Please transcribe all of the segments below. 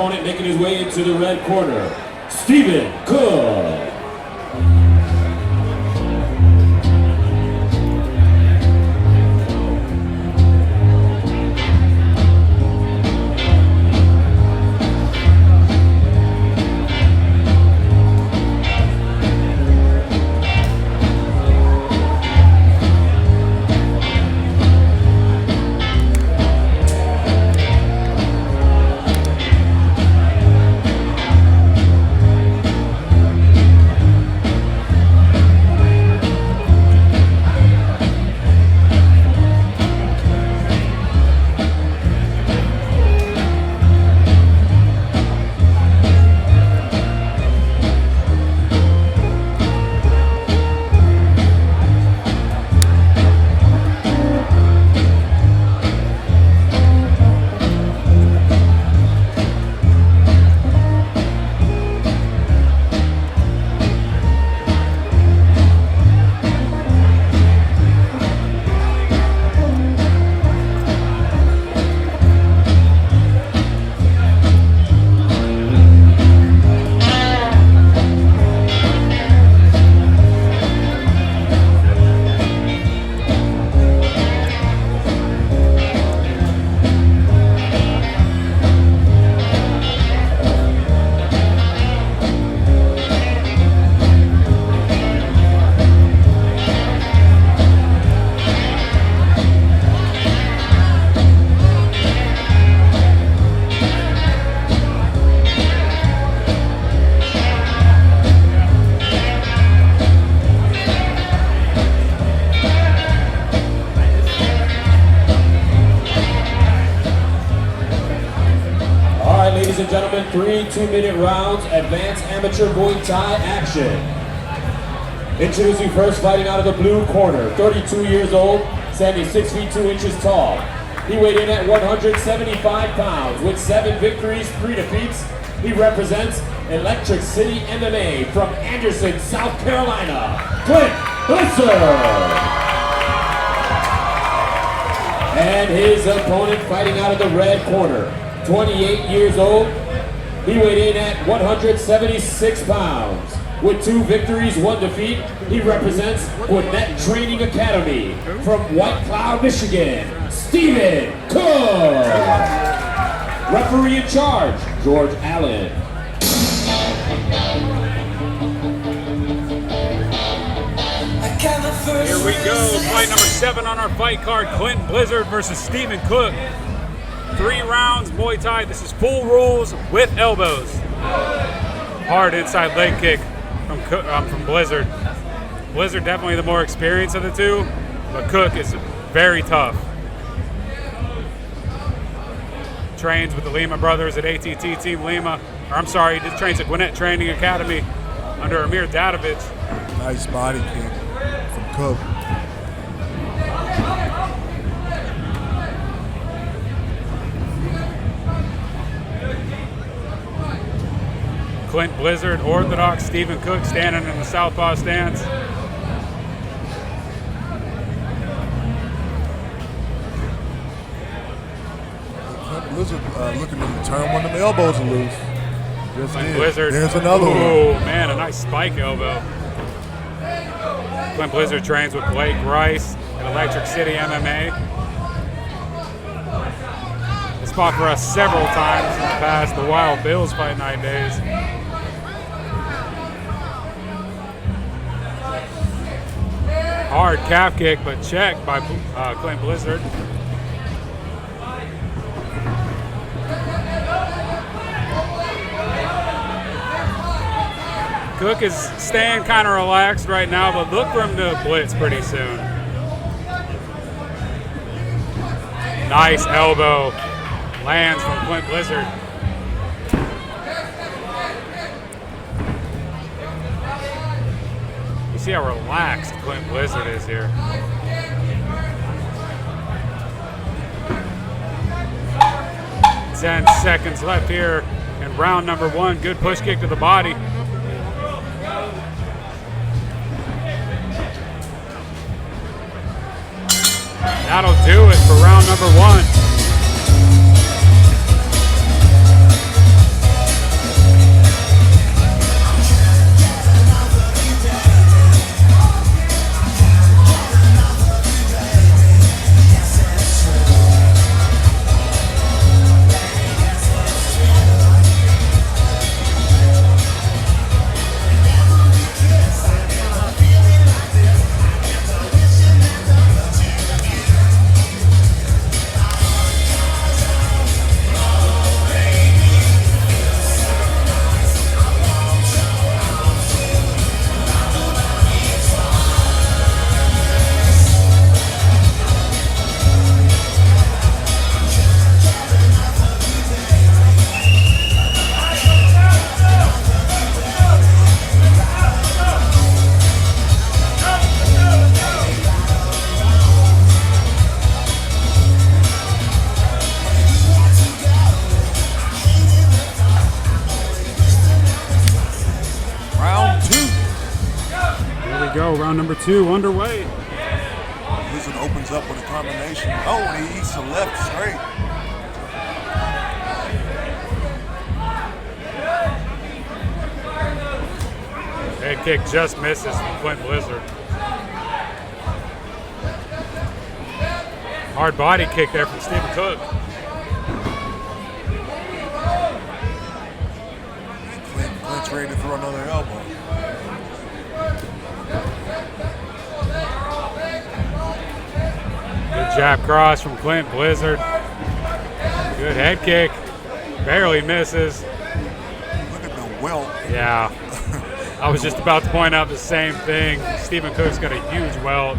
opponent making his way into the red corner, Stephen Cook. Ladies and gentlemen, 3 2-minute rounds, advanced amateur Muay Thai action. Introducing first, fighting out of the blue corner, 32 years old, standing 6 feet 2 inches tall. He weighed in at 175 pounds with 7 victories, 3 defeats. He represents Electric City MMA from Anderson, South Carolina, Clint Blizzard. And his opponent fighting out of the red corner, 28 years old, he weighed in at 176 pounds. With 2 victories, 1 defeat, he represents Gwinnett Training Academy from White Cloud, Michigan, Stephen Cook. Referee in charge, George Allen. Here we go, fight number 7 on our fight card, Clint Blizzard versus Stephen Cook. 3 rounds, Muay Thai. This is full rules with elbows. Hard inside leg kick from Blizzard. Blizzard definitely the more experienced of the two, but Cook is very tough. Trains with the Lima brothers at ATT Team Lima. Or I'm sorry, he trains at Gwinnett Training Academy under Amir Dadovich. Nice body kick from Cook. Clint Blizzard, orthodox. Stephen Cook standing in the southpaw stance. Clint Blizzard looking to turn one of them elbows loose. Just Clint did. Blizzard. There's another one. Oh man, a nice spike elbow. Clint Blizzard trains with Blake Rice at Electric City MMA. He's fought for us several times in the past, the Wild Bills Fight Night days. Hard calf kick, but checked by Clint Blizzard. Cook is staying kind of relaxed right now, but look for him to blitz pretty soon. Nice elbow lands from Clint Blizzard. You see how relaxed Clint Blizzard is here. 10 seconds left here in round number 1. Good push kick to the body. That'll do it for round number 1. go. Round number 2 underway. Blizzard opens up with a combination. Oh, and he eats the left straight. Head kick just misses from Clint Blizzard. Hard body kick there from Stephen Cook. Clint's ready to throw another elbow. Good jab cross from Clint Blizzard. Good head kick. Barely misses. Look at the welt. Yeah. I was just about to point out the same thing. Stephen Cook's got a huge welt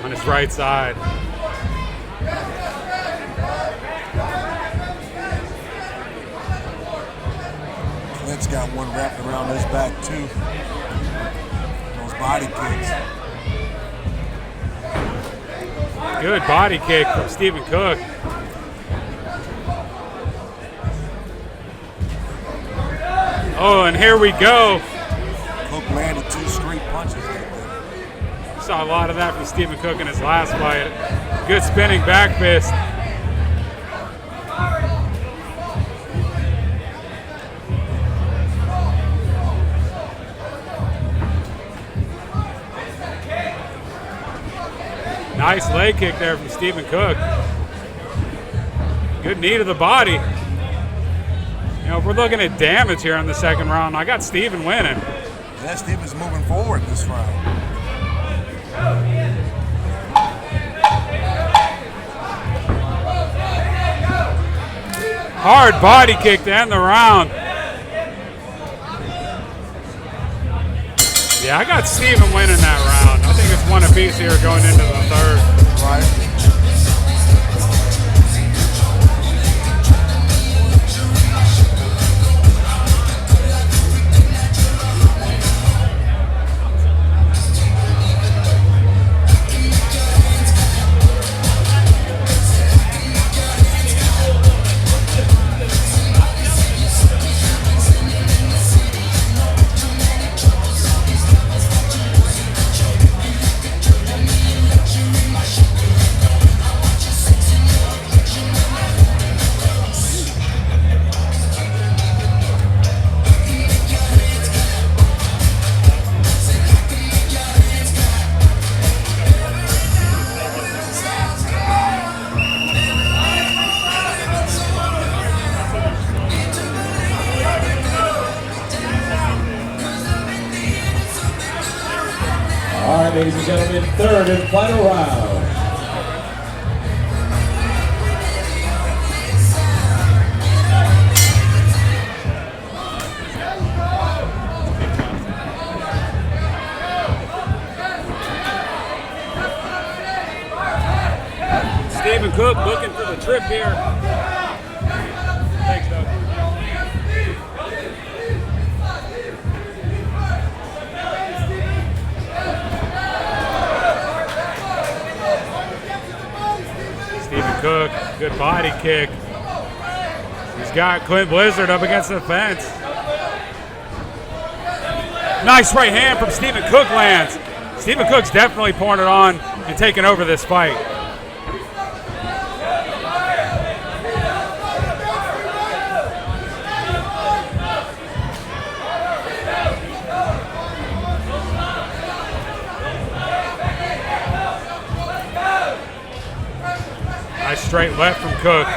on his right side. Clint's got one wrapped around his back too. Those body kicks. Good body kick from Stephen Cook. Oh, and here we go. Cook landed 2 straight punches right there. Saw a lot of that from Stephen Cook in his last fight. Good spinning back fist. Nice leg kick there from Stephen Cook. Good knee to the body. You know, if we're looking at damage here in the second round, I got Stephen winning. Yeah, Stephen's moving forward this round. Hard body kick to end the round. Yeah, I got Stephen winning that round. I think it's one apiece here going into the third. Right. All right, ladies and gentlemen, third and final round. Stephen Cook looking for the trip here. Thanks, Doug. Stephen Cook, good body kick. He's got Clint Blizzard up against the fence. Nice right hand from Stephen Cook lands. Stephen Cook's definitely pouring it on and taking over this fight. Nice straight left from Cook.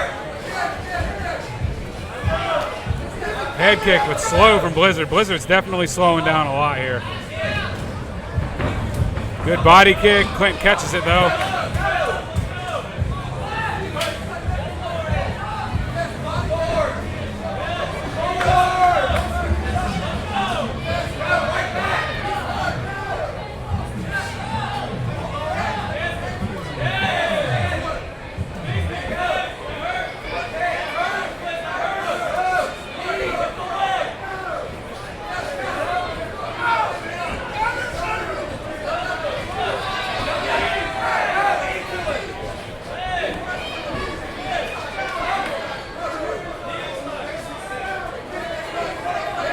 Head kick, but slow from Blizzard. Blizzard's definitely slowing down a lot here. Good body kick. Clint catches it though.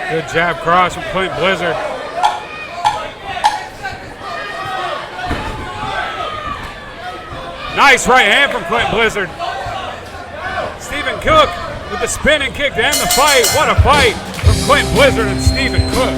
Good jab cross from Clint Blizzard. Nice right hand from Clint Blizzard. Stephen Cook with the spinning kick to end the fight. What a fight from Clint Blizzard and Stephen Cook.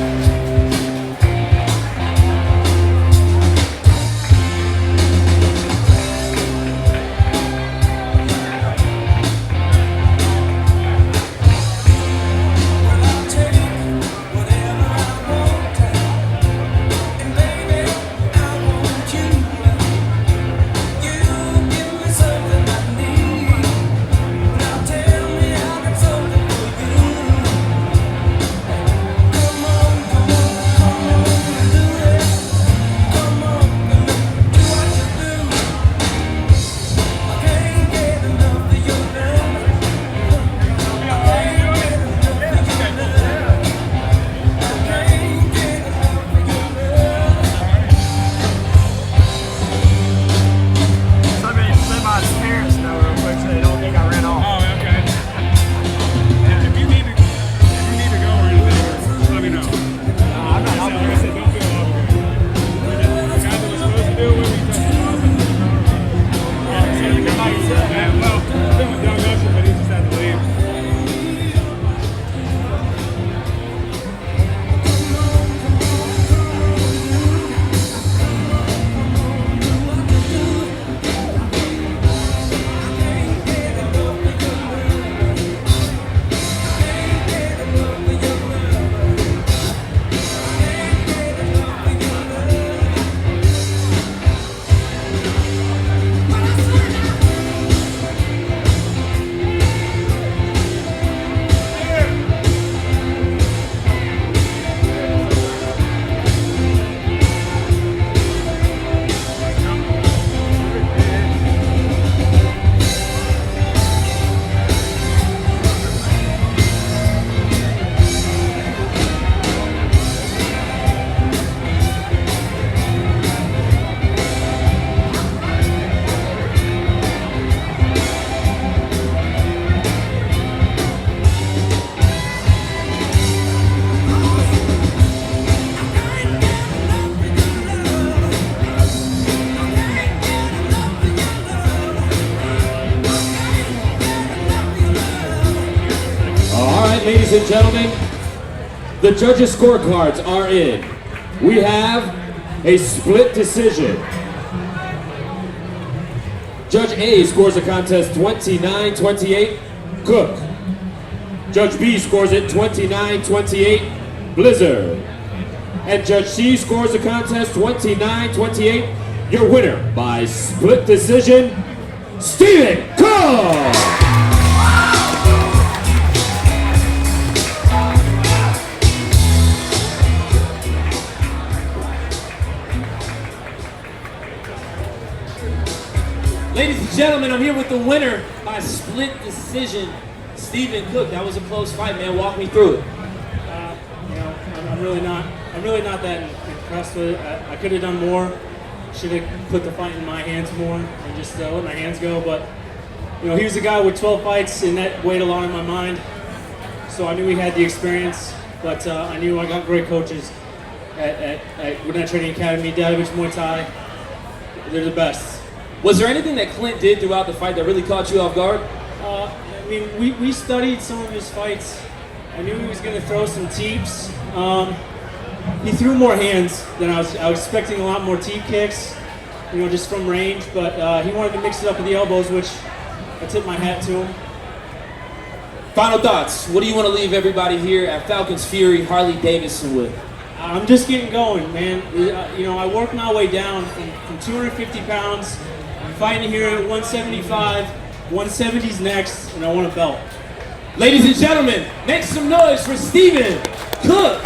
Ladies and gentlemen, the judges' scorecards are in. We have a split decision. Judge A scores the contest 29-28, Cook. Judge B scores it 29-28, Blizzard. And Judge C scores the contest 29-28. Your winner by split decision, Stephen Cook! Ladies and gentlemen, I'm here with the winner by split decision, Stephen Cook. That was a close fight, man. Walk me through it. I'm really not that impressed with it. I could have done more. Should have put the fight in my hands more and just let my hands go. But he was a guy with 12 fights, and that weighed a lot on my mind. So I knew he had the experience, but I knew I got great coaches at Gwinnett Training Academy, Dadovich Muay Thai. They're the best. Was there anything that Clint did throughout the fight that really caught you off guard? We studied some of his fights. I knew he was going to throw some teeps. He threw more hands than I was expecting. A lot more teep kicks, just from range. But he wanted to mix it up with the elbows, which I tip my hat to him. Final thoughts. What do you want to leave everybody here at Falcons Fury Harley Davidson with? I'm just getting going, man. I worked my way down from 250 pounds. I'm fighting here at 175. 170's next, and I want a belt. Ladies and gentlemen, make some noise for Stephen Cook.